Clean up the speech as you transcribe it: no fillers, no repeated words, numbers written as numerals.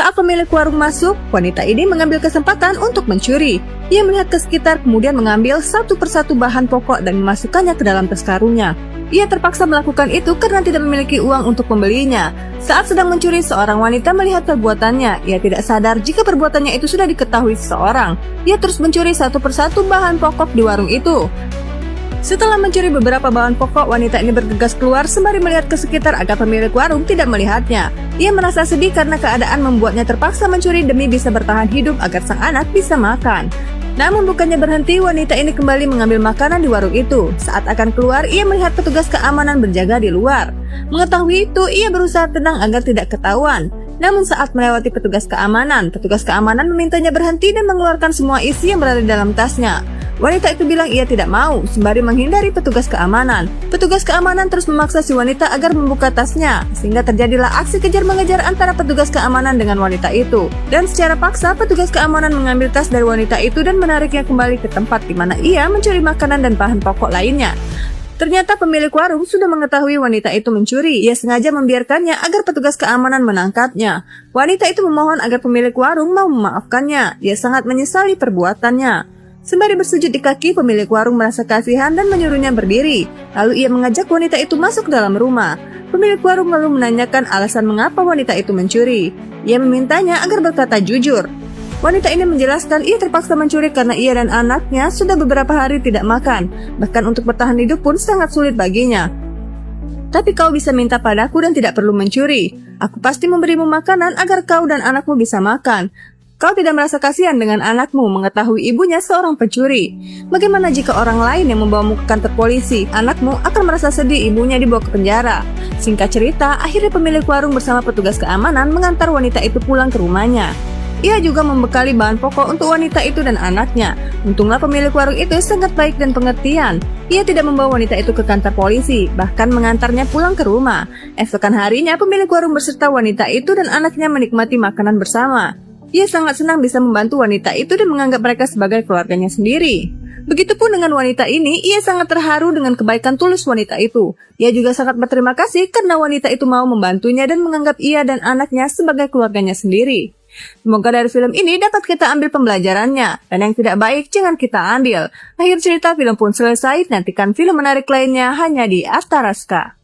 Saat pemilik warung masuk, wanita ini mengambil kesempatan untuk mencuri. Ia melihat ke sekitar kemudian mengambil satu persatu bahan pokok dan memasukkannya ke dalam tas karungnya. Ia terpaksa melakukan itu karena tidak memiliki uang untuk membelinya. Saat sedang mencuri, seorang wanita melihat perbuatannya. Ia tidak sadar jika perbuatannya itu sudah diketahui seseorang. Ia terus mencuri satu persatu bahan pokok di warung itu. Setelah mencuri beberapa bahan pokok, wanita ini bergegas keluar sembari melihat ke sekitar agar pemilik warung tidak melihatnya. Ia merasa sedih karena keadaan membuatnya terpaksa mencuri demi bisa bertahan hidup agar sang anak bisa makan. Namun bukannya berhenti, wanita ini kembali mengambil makanan di warung itu. Saat akan keluar, ia melihat petugas keamanan berjaga di luar. Mengetahui itu, ia berusaha tenang agar tidak ketahuan. Namun saat melewati petugas keamanan memintanya berhenti dan mengeluarkan semua isi yang berada di dalam tasnya. Wanita itu bilang ia tidak mau, sembari menghindari petugas keamanan. Petugas keamanan terus memaksa si wanita agar membuka tasnya, sehingga terjadilah aksi kejar-mengejar antara petugas keamanan dengan wanita itu. Dan secara paksa, petugas keamanan mengambil tas dari wanita itu dan menariknya kembali ke tempat di mana ia mencuri makanan dan bahan pokok lainnya. Ternyata pemilik warung sudah mengetahui wanita itu mencuri. Ia sengaja membiarkannya agar petugas keamanan menangkapnya. Wanita itu memohon agar pemilik warung mau memaafkannya. Ia sangat menyesali perbuatannya. Sembari bersujud di kaki, pemilik warung merasa kasihan dan menyuruhnya berdiri. Lalu ia mengajak wanita itu masuk dalam rumah. Pemilik warung lalu menanyakan alasan mengapa wanita itu mencuri. Ia memintanya agar berkata jujur. Wanita ini menjelaskan ia terpaksa mencuri karena ia dan anaknya sudah beberapa hari tidak makan. Bahkan untuk bertahan hidup pun sangat sulit baginya. Tapi kau bisa minta padaku dan tidak perlu mencuri. Aku pasti memberimu makanan agar kau dan anakmu bisa makan. Kau tidak merasa kasihan dengan anakmu mengetahui ibunya seorang pencuri. Bagaimana jika orang lain yang membawamu ke kantor polisi? Anakmu akan merasa sedih ibunya dibawa ke penjara. Singkat cerita, akhirnya pemilik warung bersama petugas keamanan mengantar wanita itu pulang ke rumahnya. Ia juga membekali bahan pokok untuk wanita itu dan anaknya. Untunglah pemilik warung itu sangat baik dan pengertian. Ia tidak membawa wanita itu ke kantor polisi, bahkan mengantarnya pulang ke rumah. Esokan harinya, pemilik warung beserta wanita itu dan anaknya menikmati makanan bersama. Ia sangat senang bisa membantu wanita itu dan menganggap mereka sebagai keluarganya sendiri. Begitupun dengan wanita ini, ia sangat terharu dengan kebaikan tulus wanita itu. Ia juga sangat berterima kasih karena wanita itu mau membantunya dan menganggap ia dan anaknya sebagai keluarganya sendiri. Semoga dari film ini dapat kita ambil pembelajarannya, dan yang tidak baik jangan kita ambil. Akhir cerita film pun selesai, nantikan film menarik lainnya hanya di Astaraska.